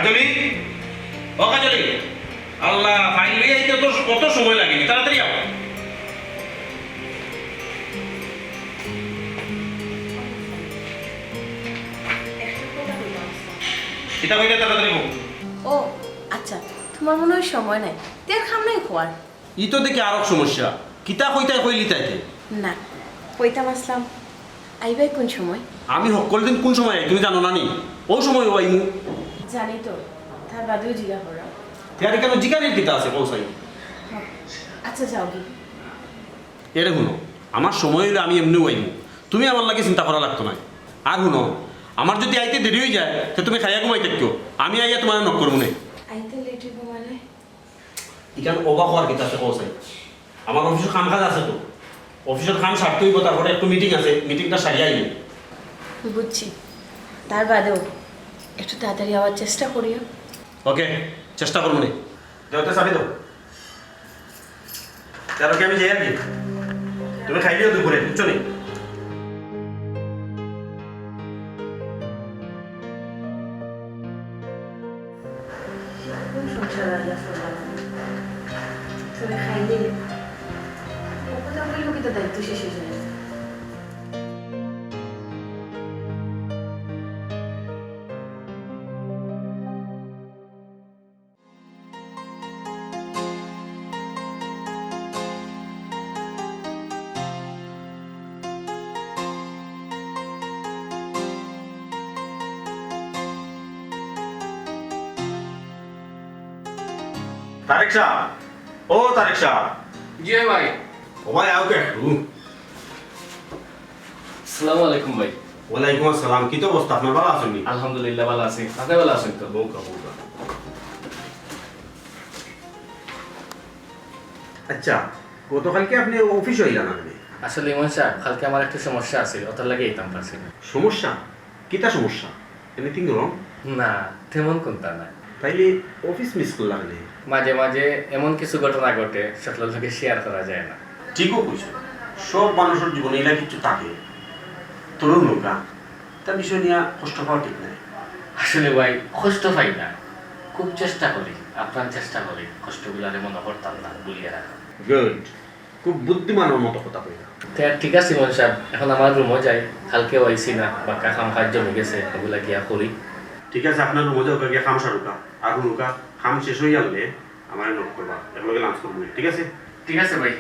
কাজলি ও কাজলি আল্লাহ file লিয়ে আইতে তো কত সময় লাগেনি তাড়াতাড়ি আও কিতা কইতে তাড়াতাড়ি গো ও আচ্ছা তোমার মনে হয় সময় নাই তেল খাম নাই খোয়ার ই তো দেখি আরো সমস্যা কিতা কইতাই কইলি তাইতে না কইতাম আসলাম আইবাই কোন সময় আমি সকল দিন কোন সময় তুমি জানো না নি ও সময় আইমু জানি তো তার বাদেও জিজ্ঞা করা ইয়ারে কেন জিকারের কিতা আছে পৌঁছাই আচ্ছা যাও কি এরে শুনো আমার সময় হইলে আমি এমনিও আইমু তুমি আমার লাগে চিন্তা করা লাগতো না আর শুনো আমার যদি আইতে দেরি হয়ে যায় তো তুমি খাইয়া ঘুমাইতে কেউ আমি আইয়া তোমার নক করবো না আইতে লেট হইব মানে এখানে অবাক হওয়ার কিতা আছে পৌঁছাই আমার অফিসের কাম কাজ আছে তো অফিসের কাম সারতে হইব তারপরে একটু মিটিং আছে মিটিংটা সারিয়ে আইনি বুঝছি তার বাদেও একটু তাড়াতাড়ি আওয়ার চেষ্টা করিও ওকে চেষ্টা করবো নি দেওতে চাবি তো তারকে আমি যাই আর কি তুমি খাইলিও দুপুরে বুঝছো নি তুমি খাইলে ওখানে বলবো কি তো দায়িত্ব শেষ হয়ে যায় তারেক শাহ ও তারেক শাহ জি ভাই ও ভাই আও কে আসসালামু আলাইকুম ভাই ওয়ালাইকুম আসসালাম কি তো অবস্থা আপনার ভালো আছেন নি আলহামদুলিল্লাহ ভালো আছি আপনি ভালো আছেন তো বউকা বউকা আচ্ছা গতকালকে আপনি অফিস হইলেন আপনি আসলে ইমন সাহেব কালকে আমার একটা সমস্যা আছে ওটার লাগে এইতাম পারছি না সমস্যা কিটা সমস্যা এনিথিং রং না তেমন কোনটা না তাইলে অফিস মিস করলাম নি মাঝে মাঝে এমন কিছু ঘটনা ঘটে সকলের লোকে শেয়ার করা যায় না ঠিকও কইছো সব মানুষের জীবনে এলা কিছু থাকে তরুণ লোকা তার বিষয় নিয়ে কষ্ট পাওয়া ঠিক নাই আসলে ভাই কষ্ট পাই না খুব চেষ্টা করি আপনার চেষ্টা করি কষ্টগুলারে মনে করতাম না ভুলিয়ে রাখা গুড খুব বুদ্ধিমানের মতো কথা কইলা ঠিক আছে ইমন সাহেব এখন আমার রুমও যাই কালকেও আইসি না বা কাম কাজ জমে গেছে ওগুলা গিয়া করি ঠিক আছে আপনার রুমে যাও গিয়ে খাম সারুকা আর নুকা খাম শেষ হয়ে গেলে আমার নোট করবা একলগে লাঞ্চ করবো ঠিক আছে ঠিক আছে ভাই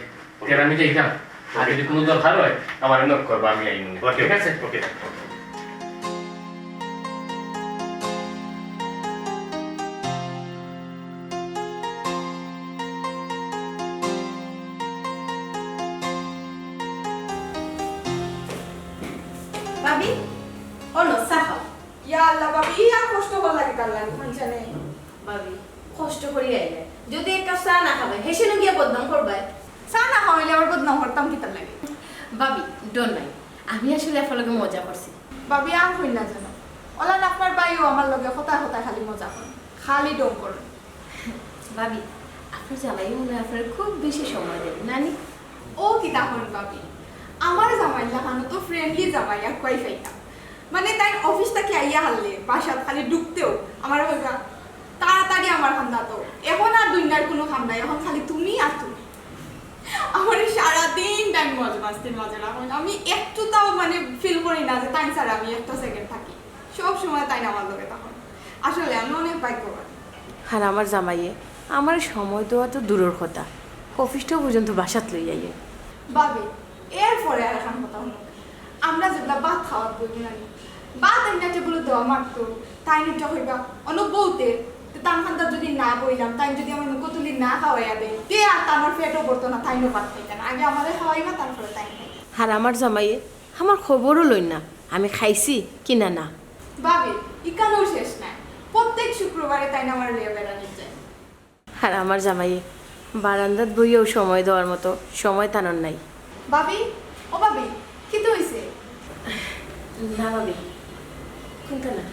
এর আমি যাইতাম আর যদি কোনো দরকার হয় আমার নক করবো আমি আইন ঠিক আছে ওকে ভাবি অনো সাফা ইয়া আল্লাহ বাবি ইয়া কষ্ট হল লাগে তার লাগে জানে ভাবি কষ্ট করি আইলে যদি এক কাপ চা না খাবে হেসে গিয়ে বদনাম করবে চা না খাওয়াইলে আবার বদনাম করতাম কি তার লাগে ভাবি ডোন্ট মাইন্ড আমি আসলে আপনাকে মজা করছি বাবি আর হই না জানো ওলা আপনার বাইও আমার লগে কথা কথা খালি মজা করে খালি ডোম করে ভাবি আপনার জামাই মনে হয় আপনার খুব বেশি সময় দেবে নানি ও কি তখন বাবি আমার জামাই লাগানো তো ফ্রেন্ডলি জামাই আর কই ফাইতা মানে তাই অফিস থেকে আইয়া হারলে বাসাত খালি ঢুকতেও আমার হইবা তাড়াতাড়ি আমার খান্দা তো এখন আর দুনিয়ার কোনো খাম নাই এখন খালি তুমি আর তুমি আমার সারাদিন টাইম মজা রাখুন আমি একটু তাও মানে ফিল করি না যে তাই স্যার আমি একটা সেকেন্ড থাকি সব সময় তাই না আমার লোকে তখন আসলে আমি অনেক ভাগ্যবান আর আমার জামাইয়ে আমার সময় দেওয়া তো দূরের কথা অফিসটাও পর্যন্ত বাসাত লই যাইয়ে বাবে এরপরে আর এখন কথা হলো আমরা যেগুলা ভাত খাওয়ার বলি না ভাত একটা যেগুলো দেওয়া মারতো তাই নিটা হইবা অনেক বলতে তানখানটা যদি না বইলাম তাই যদি আমার কতুলি না খাওয়াইয়া দেয় তে আর আমার পেটও পড়তো না তাই ভাত খাইতেন আগে আমাদের খাওয়াইবা তারপরে তাই খাই আর আমার জামাইয়ে আমার খবরও লই না আমি খাইছি কিনা না বাবে ইকানেও শেষ নাই প্রত্যেক শুক্রবারে তাই না আমার লিয়ে বেড়ানি যায় আর আমার জামাইয়ে বারান্দাত বইয়েও সময় দেওয়ার মতো সময় টানার নাই বাবি ও বাবি কি তো হইছে না ভাবি কোনটা না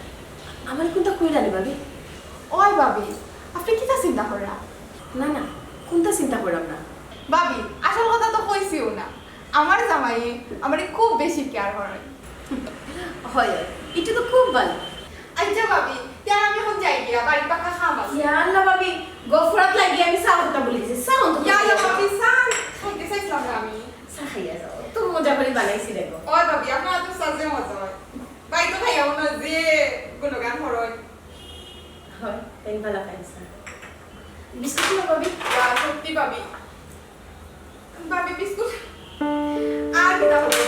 আমার কোনটা কইলা নি ভাবি ওই বাবি আপনি কিটা চিন্তা করা না না কোনটা চিন্তা করলাম না বাবি আসল কথা তো কইছিও না আমার জামাইয়ে আমারে খুব বেশি কেয়ার করে হয় এটা তো খুব ভালো আচ্ছা বাবি আমি এখন যাই গিয়া বাড়ি পাকা খামাস ইয়া আল্লাহ ভাবি গফরাত লাগি আমি সাউন্ডটা বলেছি সাউন্ড ইয়া ইয়া ভাবি সান খাইতে চাইছিলাম না আমি সাখাইয়া যাও তো মজা করে বানাইছি দেখো ও ভাবি আপনার তো সাজে মজা হয় বাই তো খাইয়া না যে গুণগান হরয় হয় তাই ভালো খাইছা বিস্কুট না ভাবি ইয়া সত্যি ভাবি ভাবি বিস্কুট আর কি দাও ভাবি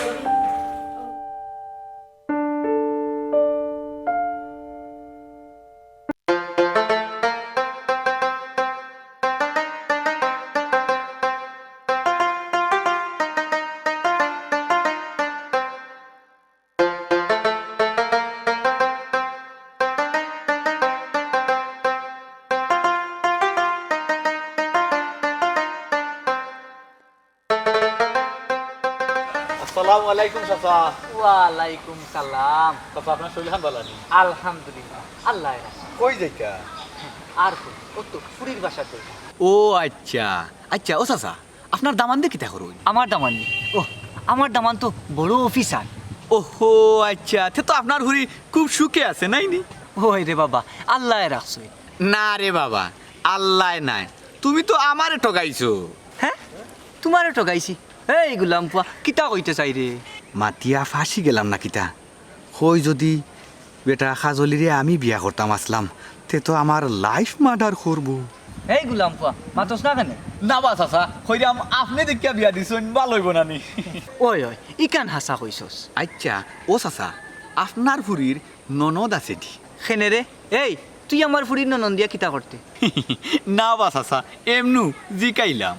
আসসালামু আলাইকুম চাচা। ওয়ালাইকুম সালাম। চাচা আপনার শরীর খান ভালো নেই? আলহামদুলিল্লাহ আল্লাহ কই যাইতা? আর কই ও তো ফুরির বাসা কই। ও আচ্ছা আচ্ছা, ও চাচা আপনার দামান দিয়ে কিতা করুন? আমার দামান নেই। ও আমার দামান তো বড় অফিসার। ওহো আচ্ছা, তে তো আপনার হুরি খুব সুখে আছে নাই নি? ওই রে বাবা আল্লাহ রাখছে। না রে বাবা, আল্লাহ নাই, তুমি তো আমারে ঠকাইছো। হ্যাঁ তোমারও ঠকাইছি। এই গুলাম পুয়া কিতা কইতে চাই রে? মাতিয়া ফাঁসি গেলাম না কিতা হই, যদি বেটা কাজলিরে আমি বিয়া করতাম আসলাম তে তো আমার লাইফ মার্ডার করবো। এই গুলাম পুয়া মাতস না কেন? না বা চাচা, হইরাম আপনি দেখিয়া বিয়া দিছেন ভালো হইব না নি? ওই ওই ইকান হাসা কইছস। আচ্ছা ও চাচা, আপনার হুরির ননদ আছে দি? খেনে রে? এই তুই আমার ফুরির ননন্দিয়া কিতা করতে? না বা চাচা, এমনু জিকাইলাম।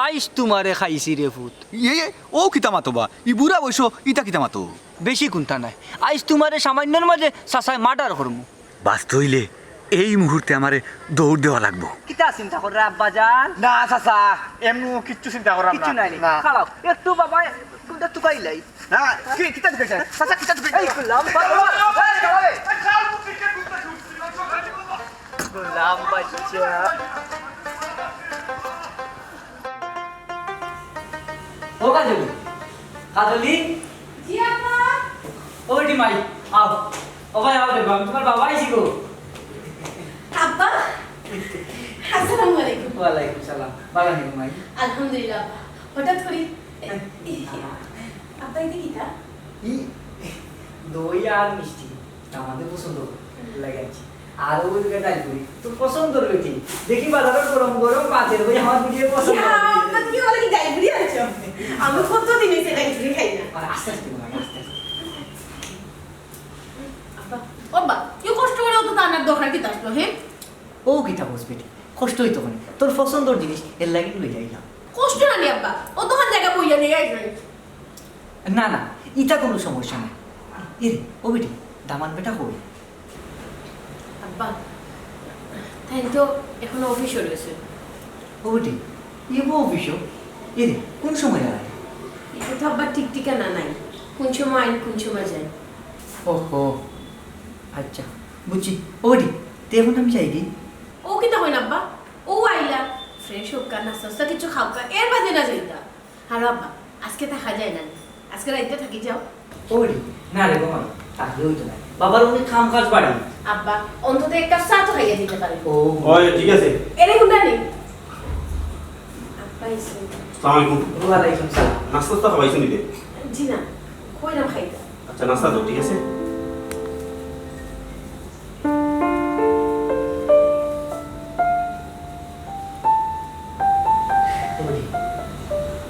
আইস তোমারে খাইছি রে ফুট। ইয়ে ও কিতা মাতো বা, ই বুড়া বয়স ইতা কিতা মাতো? বেশি কোনটা নাই, আইস তোমারে সামান্যর মাঝে চাচাই মার্ডার করমু। বাস তৈলে এই মুহূর্তে আমারে দৌড় দেওয়া লাগবো। কিতা চিন্তা করে আব্বা জান? না চাচা, এমনু কিচ্ছু চিন্তা করাম কিছু নাই খালাও একটু বাবা কোনটা তুকাইলাই না কি কিতা দিবেন চাচা, কিতা দিবেন? এই গুলাম গুলাম বাচ্চা ও কাজলি কাজলি জি আপা ওইটি মাই আও ও ভাই আও দেখো আমি তোমার বাবা আইছি গো। আব্বা আসসালামু আলাইকুম। ওয়ালাইকুম সালাম। ভালো নেই মাই? আলহামদুলিল্লাহ আব্বা হঠাৎ করে আব্বা এটা কিটা ই দই আর মিষ্টি আমাদের পছন্দ লাগাইছি। আর ওই ডাল করি তোর পছন্দ রয়েছে, দেখি বাজারে গরম গরম পাতের বই আমার বুঝিয়ে পছন্দ। আব্বা কি বলে কি ডাইবুড়ি আছো? আমি কত দিন এসে ডাইবুড়ি খাই না। আর আস্তে আস্তে মাই আস্তে আস্তে। আব্বা আব্বা কি কষ্ট করে অত টানার দরকার কি আসলো হে? ও কিতা বসবেটি কষ্ট হইতো কোনে, তোর পছন্দর জিনিস এর লাগি লই যাইলাম। কষ্ট না নি আব্বা ও তখন জায়গা বইয়া নিয়ে আইছে। না না ইটা কোনো সমস্যা নাই। এরে ও বেটি দামান বেটা কই? আব্বা তাই তো এখন অফিস রয়েছে। ও বেটি ইবো অফিস? এরে কোন সময় আয়? এটা তো আব্বা ঠিক ঠিকানা নাই, কোন সময় আইন কোন সময় যায়। ওহো আচ্ছা বুঝছি। ও বেটি তে এখন আমি যাই কি? ও কি তখন আব্বা ও আইলা ফ্রেশ হোক কা নাস্তা কিছু খাও কা এর বাদে না যাইতা। আর আব্বা আজকে থাকা যায় না, আজকে রাইতে থাকি যাও। ও বেটি না রে বাবা তাহলে হইতো না, বাবার অনেক কাম কাজ বাড়ি। আব্বা অন্তত এক কাপ চা তো খাইয়া দিতে পারে। ও ওই ঠিক আছে। এরে গুন্ডা নেই আব্বা এসে। আসসালামু আলাইকুম। ওয়ালাইকুম সালাম। নাস্তা তো খাওয়াইছো নিবে? জি না কইরাম খাইতা। আচ্ছা নাস্তা তো ঠিক আছে।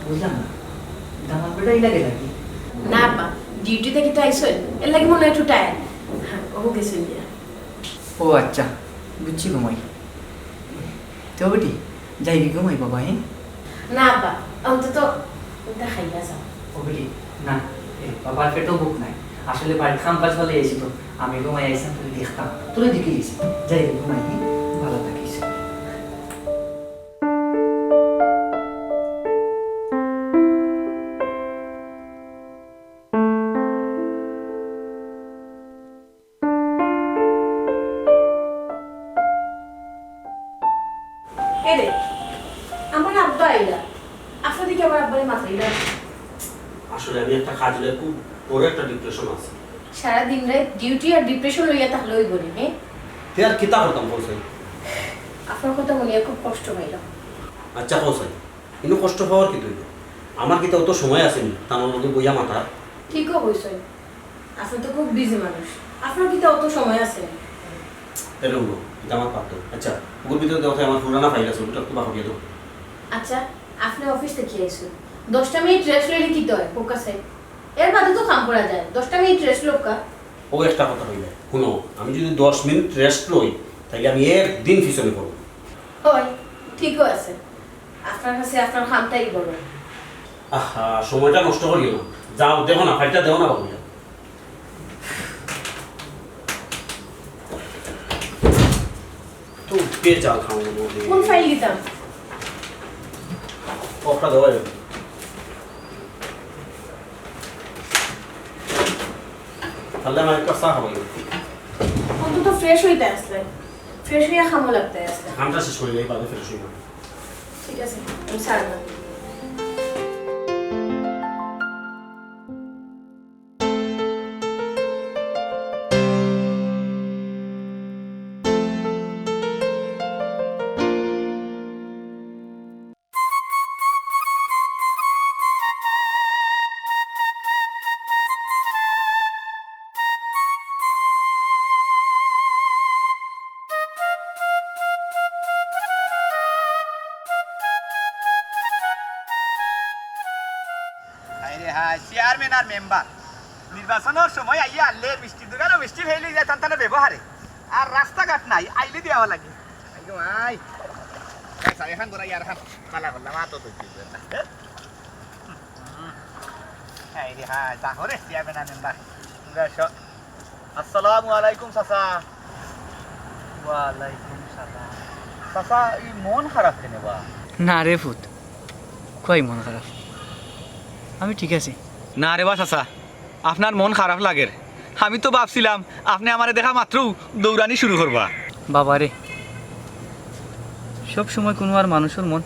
বুঝলাম না দামান বেটা এই লাগে নাকি? না আব্বা ডিউটি থেকে তো আইসই এর লাগি মনে হয় একটু টায়ার্ড। হ্যাঁ ও গেছে নিয়া। ও আচ্ছা বুঝছি ঘুমাই। তো বেটি যাইবি ঘুমাই বাবা? হ্যাঁ না আব্বা অন্তত ওটা খাইয়া যাও। ও বেটি না বাবার পেটও বুক নাই, আসলে বাড়ির কাম কাজ হলে এসি তো আমি ঘুমাই আইসাম তুই দেখতাম তোরে দেখে গেছি। যাইবি ঘুমাই? হ্যাঁ ভালো থাকিস। এরে আমার আব্বা আইলা আপনার দিকে আমার আব্বারে মাথায় না। আসলে আমি একটা কাজ লইয়া খুব বড় একটা ডিপ্রেশন আছে। সারা দিন রাত ডিউটি আর ডিপ্রেশন লইয়া তাহলে ওই গরি হ্যাঁ তে আর কিতা করতাম কৌসাই? আপনার কথা মনে খুব কষ্ট পাইলাম। আচ্ছা কৌসাই, কিন্তু কষ্ট পাওয়ার কি তুই? আমার কিতা অত সময় আসেনি তার মধ্যে বইয়া মাথা। ঠিকও কইছেন, আপনি তো খুব বিজি মানুষ, আপনার কি অত সময় আছে? এরকম এটা আমার পারতো। আচ্ছা ওর ভিতরে দেওয়া আমার পুরানা ফাইল আছে, ওটা একটু বাকি দেবো। আচ্ছা আপনি অফিস থেকে আইসুন, 10টা মিনিট রেস্ট লইলে কি হয় ফোকাসে? এর বাদে তো কাম করা যায়, 10টা মিনিট রেস্ট লোকা। ও একটা কথা হইলে শুনো, আমি যদি 10 মিনিট রেস্ট লই তাহলে আমি একদিন পিছনে পড়ব। হয়, ঠিকও আছে, আপনার কাছে আপনার খামটাই বড়। আহা সময়টা নষ্ট করিও না, যাও দেখো না ফাইলটা দেও না বাবু। তো কে চাল খাও কোন ফাইল দিতাম? ওটা দেওয়া তাহলে আমার একটা চা খাবো। অন্তত ফ্রেশ হইতে আসলে, ফ্রেশ হইয়া খামো লাগতে আসলে। খামটা শেষ করে যাই, বাদে ফেরত শুনবো। ঠিক আছে, আমি ছাড়লাম। চেয়ারম্যান আর মেম্বার নির্বাচনের সময় আইয়া আনলে মিষ্টির দোকানে মিষ্টি ফেলে যায় তার ব্যবহারে, আর রাস্তাঘাট নাই আইলে দেওয়া লাগে। এখন গোড়া ইয়ার খান পালা করলাম আতো তো চেয়ারম্যান আর মেম্বার। আসসালামু আলাইকুম চাচা। ওয়ালাইকুম সালাম। চাচা এই মন খারাপ কেন বা? না রে ফুট, কই মন খারাপ, আমি ঠিক আছি। না রে বা চাচা, আপনার মন খারাপ লাগে। আমি তো ভাবছিলাম আপনি আমারে দেখা মাত্র দৌড়ানি শুরু করবা। বাবা রে, সব সময় কোনো আর মানুষের মন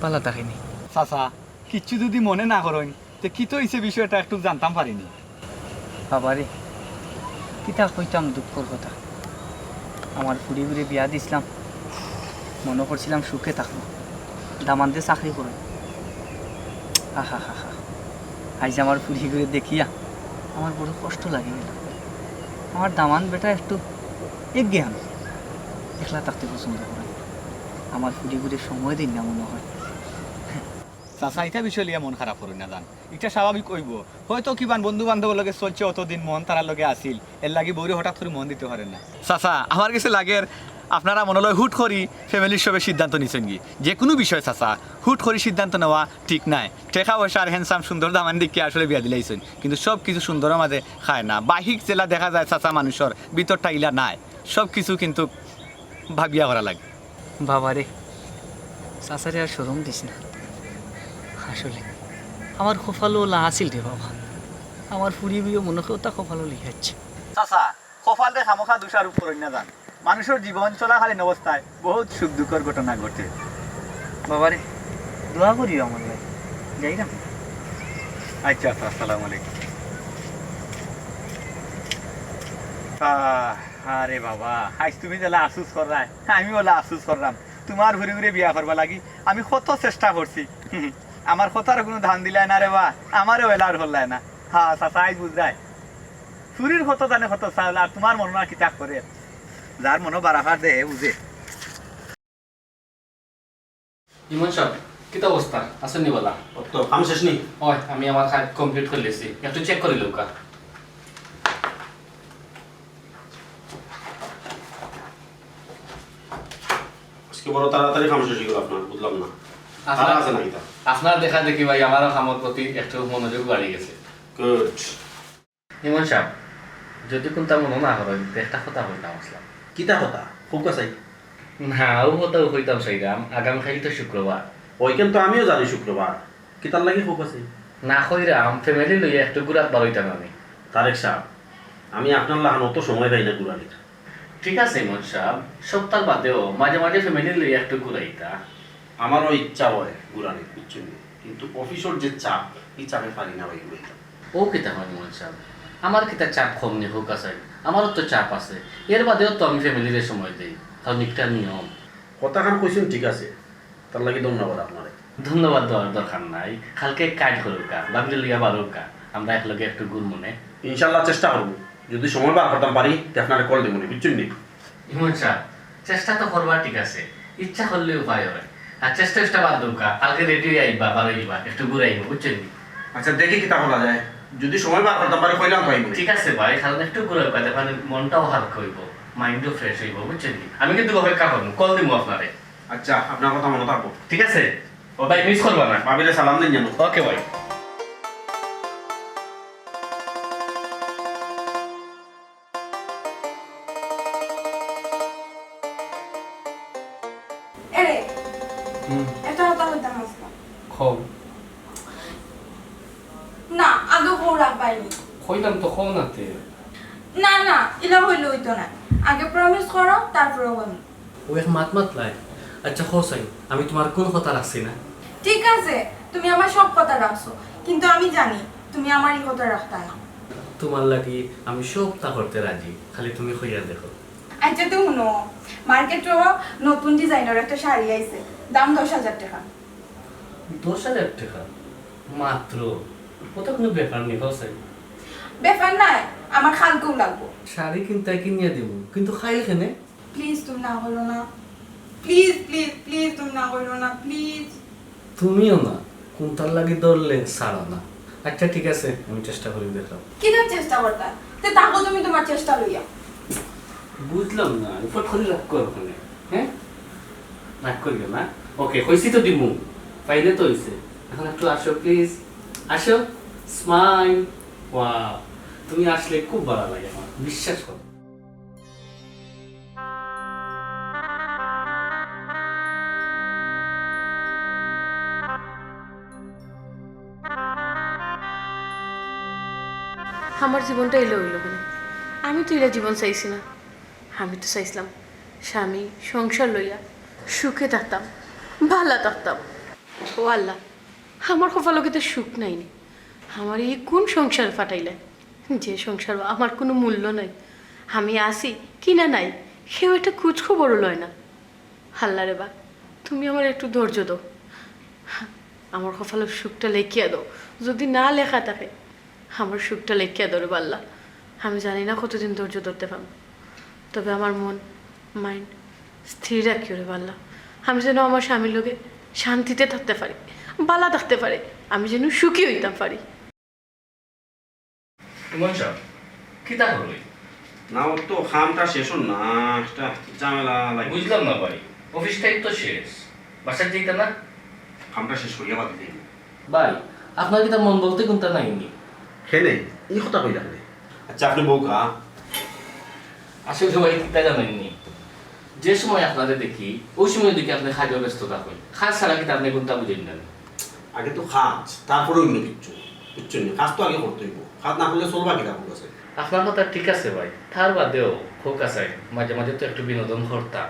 পালা থাকেনি। চাচা কিচ্ছু যদি মনে না করেন তো কি তো হয়েছে বিষয়টা একটু জানতাম পারিনি। বাবা রে, কিতা কইতাম দুঃখর কথা। আমার ফুড়ি ঘুরে বিয়া দিছিলাম, মনে করছিলাম সুখে থাকবো, দামান দিয়ে চাকরি করে। আহা হা হা, আজ আমার ফুড়ি ঘুরে দেখিয়া আমার বড় কষ্ট লাগে গেল। আমার দামান বেটা একটু এগিয়ে একলা থাকতে পছন্দ করে, আমার ফুড়ি ঘুরে সময় দিন না মনে হয়। চাচা এটা বিষয় লিয়া মন খারাপ করুন না জান, এটা স্বাভাবিক কইব। হয়তো কিবান বন্ধু বান্ধবের লগে চলছে অতদিন মন তারার লগে আসিল, এর লাগি বউরে হঠাৎ করে মন দিতে পারেন না। চাচা আমার কাছে লাগে আপনারা মনে হুট করি ফ্যামিলির সবে সিদ্ধান্ত নিচ্ছেন কি যে কোনো বিষয়। চাচা হুট করি সিদ্ধান্ত নেওয়া ঠিক নাই। টেকা পয়সা আর হ্যান্ডসাম সুন্দর দামান দিকে আসলে বিয়া দিলাইছেন, কিন্তু সব কিছু সুন্দরের মাঝে খায় না। বাহিক জেলা দেখা যায় চাচা মানুষের ভিতরটা ইলা নাই, সব কিছু কিন্তু ভাবিয়া করা লাগে। বাবা রে, চাচারে আর সরম দিস না। আসলে আমার কপালও লা আছিল রে বাবা, আমার ফুরি বিয়ে মনে হয় তা কপালও লিখাচ্ছে। চাচা কপাল রে খামোখা দোষারোপ করেন না জান, মানুষের জীবন চলাকালীন অবস্থায় বহুত সুখ দুঃখের ঘটনা ঘটে। বাবা রে, দোয়া করিও আমার ভাই, যাই না। আচ্ছা আচ্ছা, আসসালামু আলাইকুম। আরে বাবা, আজ তুমি যেলা আফসোস করলাই আমি ওলা আফসোস করলাম। তোমার ঘুরে ঘুরে বিয়া করবা লাগি আমি কত চেষ্টা করছি, আমার কথার কোনো ধান দিলাই না রে বা, আমারও এলার হল্লাই না। হ্যাঁ চাচা আজ বুঝলাই চুরির কত জানে কত চাউল, আর তোমার মন কি তাক করে, যার মনো বারাফার দেহে বুঝে। ইমন সাহেব কিতা অবস্থা আছেন নি বলা? তো কাম শেষ নেই? ওই আমি আমার কাজ কমপ্লিট করে লেছি, একটু চেক করে লউকা। আজকে বড় তাড়াতাড়ি কাম শেষ হয়ে গেল আপনার, বুঝলাম না তারা আছে নাকি? তা আপনার দেখা দেখি ভাই আমারও খামার প্রতি একটু মনোযোগ বাড়ি গেছে। গুড। ইমন সাহেব যদি কোনটা মনে না হয় একটা কথা হইতাম আসলাম। কিতা কথা খুব কাছাই? না ও কথা হইতাম সেইরাম, আগামীকাল তো শুক্রবার। ওইখান তো আমিও জানি শুক্রবার, কিতার লাগে খুব কাছাই না কইরাম ফ্যামিলি লইয়া একটু ঘুরাত বারইতাম আমি। তারেক সাহেব, আমি আপনার লাগান অত সময় পাই না ঘুরানির। ঠিক আছে ইমন সাহেব, সপ্তাহ বাদেও মাঝে মাঝে ফ্যামিলি লইয়া একটু ঘুরাইতা। আমারও ইচ্ছা হয় ঘুরানির, বুঝছেন, কিন্তু অফিসের যে চাপ, এই চাপে পারি না ভাই ঘুরাইতাম। ও কিতা হয় ইমন সাহেব, আমার কিতা চাপ কম নেই হোক আছে, আমারও তো চাপ আছে, এর বাদেও তো আমি ফ্যামিলির সময় দিই, কারণ একটা নিয়ম। কথাখান কইছেন ঠিক আছে, তার লাগি ধন্যবাদ আপনারে। ধন্যবাদ দেওয়ার দরকার নাই, কালকে কাজ করুকা বাগলে লিয়া বারুকা, আমরা একলগে একটু গুল মনে। ইনশাল্লাহ চেষ্টা করবো, যদি সময় বার করতাম পারি তো আপনারে কল দেবো না, বুঝছেন নি? ইমন সাহেব চেষ্টা তো করবার ঠিক আছে, ইচ্ছা করলে উপায় হয়, আর চেষ্টা বাদ দৌকা, কালকে রেডি আইবা বারো আইবা একটু ঘুরে আইব, বুঝছেন নি? আচ্ছা দেখি কিতা বলা যায়, যদি সময় বার করতাম পারি কইলাম তো আইব। ঠিক আছে ভাই, কারণ একটু ঘুরে দেখেন মনটাও হালকা হইব, মাইন্ডও ফ্রেশ হইব, বুঝছেন নি? আমি কিন্তু অপেক্ষা করবো, কল দিব আপনারে। আচ্ছা আপনার কথা মনে থাকবো। ঠিক আছে ও ভাই, মিস করবা না। ভাবিলে সালাম দিন জানো। ওকে ভাই। এরে এটা কথা হইতাম আসলাম খো না আগে বউ রাখবাইনি কইলাম তো খো নাতে। না না এলা হইলে হইতো না, আগে প্রমিস করো তারপরে বলি। ও এক মাত লাই। আচ্ছা খোসাই, আমি তোমার কোন কথা রাখছি না? ঠিক আছে তুমি আমার সব কথা রাখছো, কিন্তু আমি জানি তুমি আমার এই কথা রাখতা না। তোমার লাগি আমি সব তা করতে রাজি, খালি তুমি কইয়া দেখো। আচ্ছা তো শুনো, মার্কেটে নতুন ডিজাইনের একটা শাড়ি আইছে, দাম 10,000 টাকা। 10,000 টাকা মাত্র? ওটা কোনো ব্যাপার নেই খোসাই। ব্যাপার নাই, আমার খালকেও লাগবো। শাড়ি কিনতে কিনিয়ে দেব, কিন্তু খাই এখানে। প্লিজ তুমি না করো না, প্লিজ প্লিজ প্লিজ তুমি না করো না প্লিজ। তুমিও না, কোনটার লাগি ধরলে ছাড়ো না। আচ্ছা ঠিক আছে, আমি চেষ্টা করি দেখলাম। কিনার চেষ্টা করতা তে তাকো তুমি তোমার চেষ্টা লইয়া। বুঝলাম না, উপর করে রাগ করো ওখানে, হ্যাঁ রাগ করিও না। ওকে কইছি তো দিমু, পাইলে তো হইছে। এখন একটু আসো প্লিজ, আসো, স্মাইল। ওয়াও, তুমি আসলে খুব ভালো লাগে আমার, বিশ্বাস করো। আমার জীবনটা এলো হইলো মানে আমি তো এলা জীবন চাইছি না, আমি তো চাইছিলাম স্বামী সংসার লইয়া সুখে থাকতাম, ভালো থাকতাম। ও আল্লাহ, আমার কপালকে তো সুখ নাইনি। আমার এই কোন সংসার ফাটাইলে, যে সংসার আমার কোনো মূল্য নাই। আমি আসি কি না নাই কেউ একটা খোঁজ খবরও লয় না। আল্লাহ রে বা, তুমি আমার একটু ধৈর্য দাও, আমার কপালের সুখটা লেখিয়া দাও। যদি না লেখা থাকে আমার সুখটা লেখিয়া ধরে পাল্লা। আমি জানি না কতদিন ধৈর্য ধরতে পারবো, তবে আমার মন মাইন্ড স্থির রাখিও রে পাল্লা। আমি যেন আমার স্বামীর লোকে শান্তিতে থাকতে পারি, বালা থাকতে পারে, আমি যেন সুখী হইতাম পারি। ইমন সাহেব কি তা করলি? না ওর তো খামটা শেষ হল না, একটা ঝামেলা লাগে। বুঝলাম না ভাই, অফিস টাইম তো শেষ, বাসার যেতে না? খামটা শেষ করিয়া বাদ দিই ভাই আপনার কি তার মন বলতে কোনটা নাইনি? খেলে এই কথা কই রাখলে। আচ্ছা আপনি বউ খা। আসলে ভাই কিতা জানেননি, যে সময় আপনাদের দেখি ওই সময় দেখি আপনি খাজও ব্যস্ত থাকেন, খাস ছাড়া কি আপনি কোনটা বুঝেন না? আগে তো খাস, তারপরে অন্য কিচ্ছু, বুঝছেন না? কাজ তো আগে করতে হইব, কাজ না করলে চলবা কিনা আপনার কাছে? আপনার কথা ঠিক আছে ভাই, তার বাদেও হোক আছে মাঝে মাঝে তো একটু বিনোদন করতাম।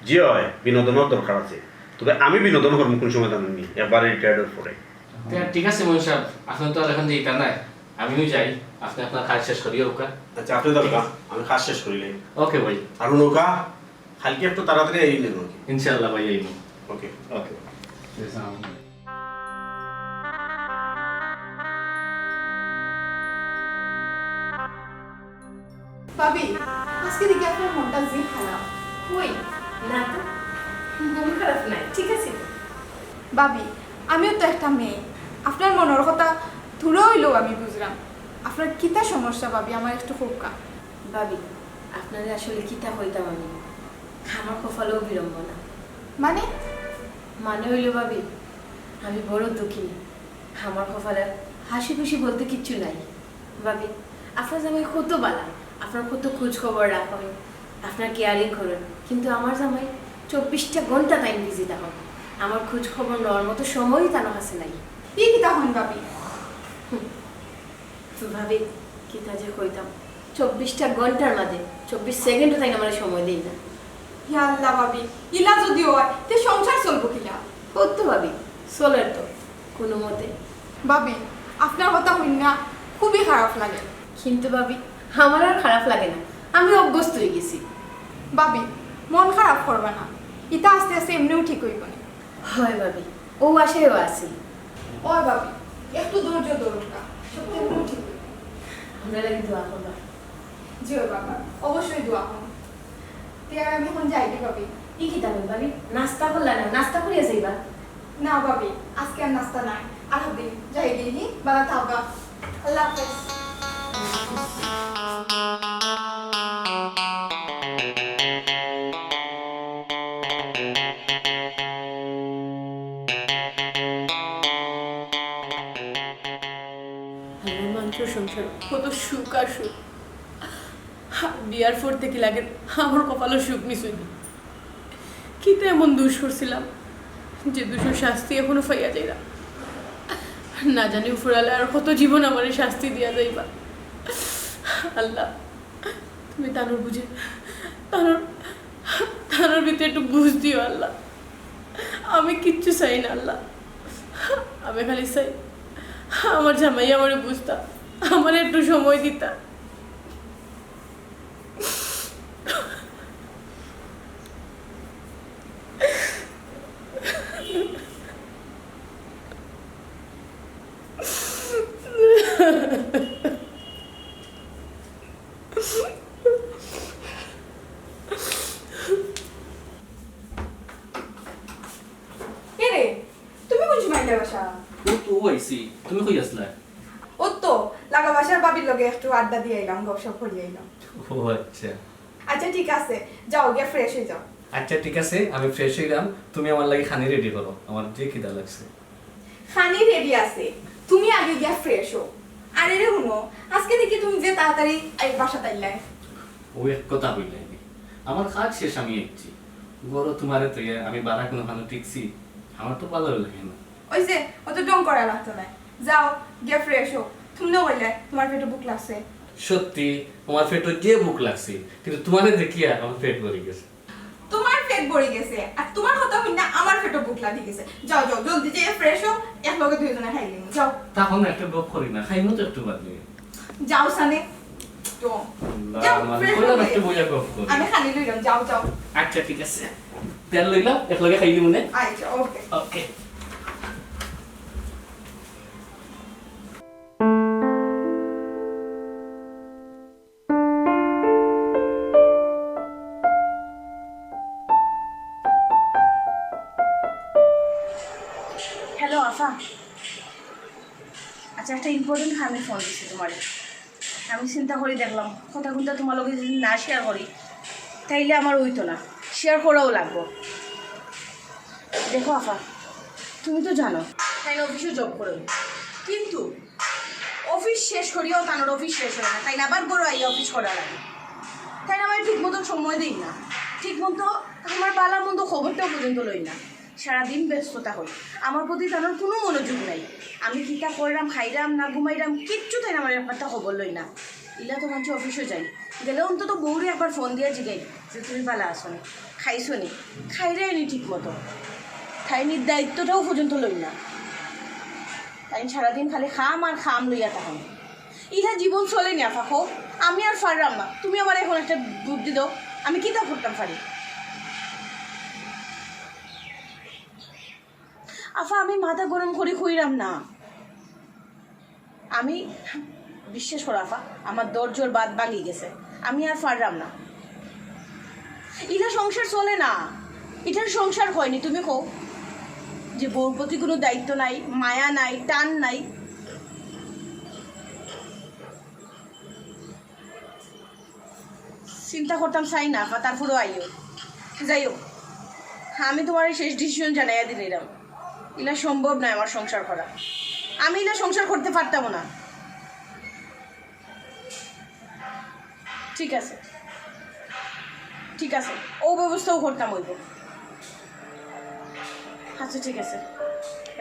জি হয়, বিনোদনের দরকার আছে, তবে আমি বিনোদন করবো কোন সময় জানেননি, একবারে রিটায়ার্ডের পরে। ঠিক আছে মন সাহেব, আপনি তো আর এখন যেটা নাই, আমিও যাই, আপনি আপনার কাজ শেষ করিও ওকা। আচ্ছা আপনি দরকার, আমি কাজ শেষ করিলে। ওকে ভাই, আর নৌকা কালকে একটু তাড়াতাড়ি আইলেন আর কি। ইনশাআল্লাহ ভাই আইব। ওকে ওকে। ভাবি আজকে দেখি আপনার মনটা যে খারাপ। কই না তো, মন খারাপ নাই, ঠিক আছে। ভাবি আমিও তো একটা মেয়ে, আপনার মনের কথা দূরে হইলেও আমি বুঝলাম। আপনার কিতা সমস্যা ভাবি, আমার একটু হোকা। ভাবি আপনারা আসলে কিতা হইতাম আমি, আমার কপালেও বিড়ম্বনা। মানে মানে হইল ভাবি আমি বড় দুঃখিনী, আমার কপালে হাসি খুশি বলতে কিচ্ছু নাই। ভাবি আপনার জামাই কত বালা, আপনার কত খোঁজ খবর রাখেন, আপনার কেয়ারিং করেন, কিন্তু আমার জামাই 24টা ঘন্টা টাইম বিজি তখন, আমার খোঁজ খবর নেওয়ার মতো সময়ই তার কাছে নাই। কি কিতা হন ভাবি? ভাবি কিতা যে কইতাম, 24টা ঘন্টার মাঝে 24 সেকেন্ডও তাই আমার সময় দেই না। ইয়া আল্লাহ ভাবি, ইলা যদি হয় তে সংসার চলবো কিলা? করতো ভাবি, চলের তো কোনো মতে। ভাবি আপনার কথা হইন না খুবই খারাপ লাগে, কিন্তু ভাবি আমার আর খারাপ লাগে না, আমি অভ্যস্ত হয়ে গেছি। ভাবি মন খারাপ করবে না, ইটা আস্তে আস্তে এমনিও ঠিক হইব না। হয় ভাবি, ও আশায়ও আছে। ওই ভাবি একটু ধৈর্য ধরুন না, সব এমনিও ঠিক হইব। আমরা লাগে দোয়া করবা। জি ওই বাবা, অবশ্যই দোয়া করুন। আর আমি এখন যাই কি ভাবি? ই কি তাহলে ভাবি, নাস্তা করলা না? নাস্তা করিয়া যাইবা? না ভাবি, আজকে আর নাস্তা নাই, আর দিন যাই গিয়ে বাবা থাকবা। আল্লাহ হাফেজ। আমার মাত্র সংসার কত সুখ আর সুখ, বিয়ার পর থেকে লাগে আমার কপালও সুখ মিশুই। কি তো এমন দোষ করছিলাম যে দোষের শাস্তি এখনো পাইয়া যাইরা, না জানি ফুরালে আর কত জীবন আমার শাস্তি দিয়া যাইবা। আল্লাহ তুমি তানোর বুঝে তানোর ভিতরে একটু বুঝ দিও আল্লাহ। আমি কিচ্ছু চাই না আল্লাহ, আমি খালি চাই আমার জামাই আমারে বুঝতা, আমার একটু সময় দিতা। রে তুমি কোন সময় বাসা? ও তো আইছি, তুমি কই আসলা? ও তো লাগা বাসার বাবির লগে একটু আড্ডা দিয়ে এলাম, গপসপ করিয়ে এলাম। ও আচ্ছা আচ্ছা ঠিক আছে, যাও গিয়ে ফ্রেশ হয়ে যাও। আচ্ছা ঠিক আছে, আমি ফ্রেশ হইলাম, তুমি আমার লাগি খানি রেডি করো, আমার যে খিদা লাগছে। খানি রেডি আছে, তুমি আগে গিয়া ফ্রেশ হও। আর এরে শুনো, আজকে দেখি তুমি যে তাড়াতাড়ি এই বাসা তাইলাই। ও এক কথা বললাই, আমার কাজ শেষ, আমি একছি বড় তোমারে তো আমি বাড়া কোনো খানো টিকছি, আমার তো ভালো লাগে না। ওই যে অত ডং করা লাগতো না, যাও গিয়া ফ্রেশ হও। তুমি না বললে তোমার পেটে বুক লাগছে। সত্যি আমার পেটে যে ভুক লাগছে, কিন্তু তোমারে দেখিয়া আমার পেট ভরে গেছে। তোমার পেট ভরে গেছে আর তোমার কথা হইনা আমার পেটে বুক লাগি গেছে। যাও যাও জলদি যে ফ্রেশ হও, এক লগে দুইজনে খাইলি যাও। তখন একটা গপ করি না, খাইমো তো একটু বাদ দিয়ে। যাও সানে তো যাও ফ্রেশ হও। একটু বইয়া গপ করি। আমি খালি লইলাম, যাও যাও। আচ্ছা ঠিক আছে, তেল লইলাম, এক লগে খাইলি মনে। আচ্ছা ওকে ওকে। হ্যালো আফা, আচ্ছা একটা ইম্পর্টেন্ট আমি ফোন দিচ্ছি তোমার। আমি চিন্তা করি দেখলাম কথা কিন্তু তোমার লগে যদি না শেয়ার করি তাইলে আমার হইতো না, শেয়ার করাও লাগবো। দেখো আফা, তুমি তো জানো তাই অফিসে জব করো, কিন্তু অফিস শেষ করিয়াও তানোর অফিস শেষ হয় না, তাই না আবার বড় আই অফিস করা লাগে। তাই না আমার ঠিক মতো সময় দিই না, ঠিক মতো আমার বালার মতো খবরটাও পর্যন্ত লই না, সারাদিন ব্যস্ততা হই, আমার প্রতি তানোর কোনো মনোযোগ নাই। আমি কিতা করলাম, খাইরাম না ঘুমাইরাম কিচ্ছু তাই না আমার একটা খবর লই না। ইলা তো মাঝে অফিসও যাই, গেলে অন্তত বউরে একবার ফোন দিয়া জিগাই যে তুমি পালা আসো নি, খাইছো নি, খাইরাই নি ঠিক মতো, খাইনির দায়িত্বটাও পর্যন্ত লই না। তাই সারাদিন খালি খাম আর খাম লইয়া তখন ইলা জীবন চলে নি আফা। হোক আমি আর পারলাম না, তুমি আমার এখন একটা বুদ্ধি দাও, আমি কিতা করতাম পারি। আফা আমি মাথা গরম করে খুইরাম না, আমি বিশ্বাস করো আফা আমার দরজোর বাদ ভাঙি গেছে, আমি আর পারলাম না। ইলা সংসার চলে না, এটার সংসার হয়নি। তুমি কো যে বউর প্রতি কোনো দায়িত্ব নাই, মায়া নাই, টান নাই। চিন্তা করতাম চাই না আফা, তারপরেও আইও। যাই হোক, আমি তোমার শেষ ডিসিশন জানাইয়া দিলাম, ইলা সম্ভব নয় আমার সংসার করা, আমি ইলা সংসার করতে পারতাম না। ঠিক আছে ঠিক আছে, ও ব্যবস্থাও করতাম হইব। আচ্ছা ঠিক আছে,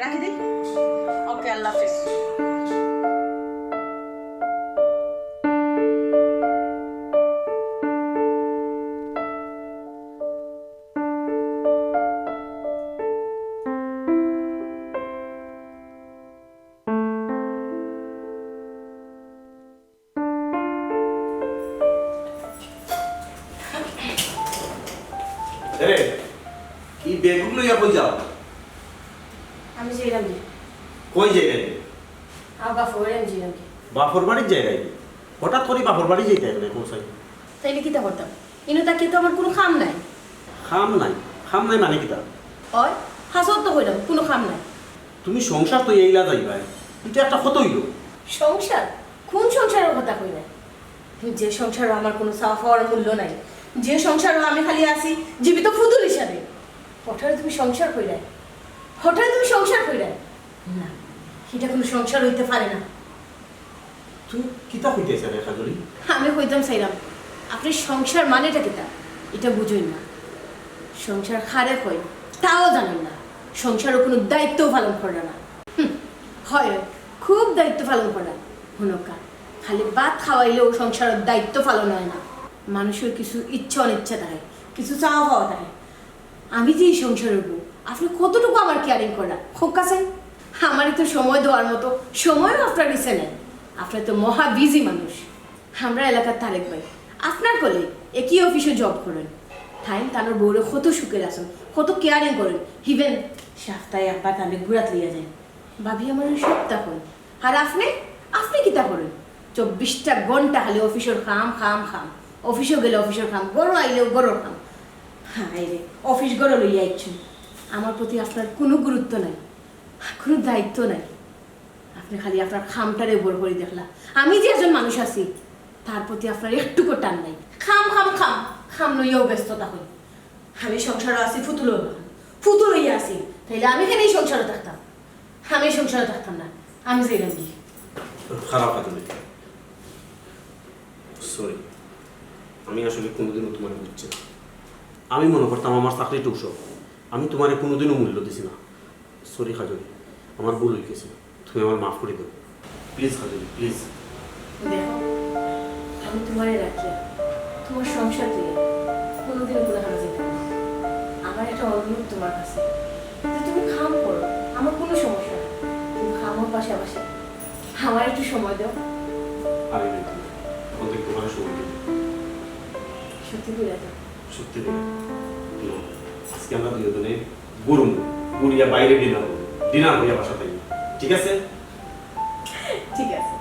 রাখি দিই। ওকে, আল্লাহ হাফিজ। আরে কি বেগুলো ইয়া কই যাও আমি যাইলাম জি কই যাই আবা ফোরেন জিলাম কি বাপর বাড়ির জায়গায় হঠাৎ করে বাপর বাড়ি যেতে হবে কোথায় তাইলে কিতা করতাম ইনো তাকে তো আমার কোনো কাম নাই খাম নাই মানে কিতা ওই হাসত তো কইলাম কোনো কাম নাই তুমি সংসার তো এইলা যাইবা এটা একটা কত হইল সংসার কোন সংসারের কথা কই না যে সংসারে আমার কোনো সাফ হওয়ার মূল্য নাই যে সংসারে আমি খালি আছি জীবিত ফুতুল হিসাবে হঠাৎ তুমি সংসার কইরা হঠাৎ তুমি সংসার কইরা না এটা কোনো সংসার হইতে পারে না তুই কিতা হইতেছে রে কাজলি আমি কইতাম চাইলাম আপনি সংসার মানেটা কিতা এটা বুঝুন না সংসার খারে কই তাও জানেন না সংসারও কোনো দায়িত্ব পালন করে না হয় খুব দায়িত্ব পালন করে হনকা খালি ভাত খাওয়াইলেও সংসারের দায়িত্ব পালন হয় না মানুষের কিছু ইচ্ছা অনিচ্ছা থাকে কিছু চাওয়া পাওয়া থাকে আমি যে এই সংসারের বউ আপনি কতটুকু আমার কেয়ারিং করা হোক কাছে আমারই তো সময় দেওয়ার মতো সময়ও আপনার দিচ্ছে নেন আপনার তো মহা বিজি মানুষ আমরা এলাকার তারেক ভাই আপনার কলে একই অফিসে জব করেন টাইম তার বউরে কত সুখের আসেন কত কেয়ারিং করেন ইভেন সপ্তাহে একবার তাহলে ঘুরাত লিয়া যায় ভাবি আমার সপ্তাহ করেন আর আপনি কিতা করেন 24টা ঘন্টা খালি অফিসের খাম অফিসেও গেলে অফিসের খাম গরো আইলেও গরোর খাম হ্যাঁ রে অফিস গরো লইয়া ইচ্ছুন আমার প্রতি আপনার কোনো গুরুত্ব নাই কোনো দায়িত্ব নাই আপনি খালি আপনার খামটারে বড় করে দেখলা আমি যে একজন মানুষ আছি তার প্রতি আপনার একটুকু টান নাই খাম লইয়াও ব্যস্ততা হই আমি সংসারে আছি ফুতুল হইয়া আছি তাইলে আমি এখানে এই সংসারে থাকতাম আমি এই সংসারে থাকতাম না আমি যাইলাম কি খারাপ কাজলি সরি আমি আসলে কোনোদিনও তোমার বুঝছি না আমি মনে করতাম আমার চাকরিটা উৎসব আমি তোমার কোনোদিনও মূল্য দিছি না সরি কাজলি আমার ভুল হয়ে গেছে তুমি আমার মাফ করে দেবো প্লিজ কাজলি প্লিজ দেখো আমি তোমারে রাখিয়া তোমার সংসার থেকে কোনোদিনও কোলাহানো যেতে না আমার একটা অনুরোধ তোমার কাছে যে তুমি খাম করো আমার কোনো সমস্যা নেই তুমি খামোর পাশাপাশি আমার একটু সময় দাও আমি অনেক তোমার সময় দেবো সত্যি করে দাও সত্যি করে আজকে আমরা দুজনে গুড়িয়া বাইরে ডিনার হইয়া বাসা থাকি ঠিক আছে ঠিক আছে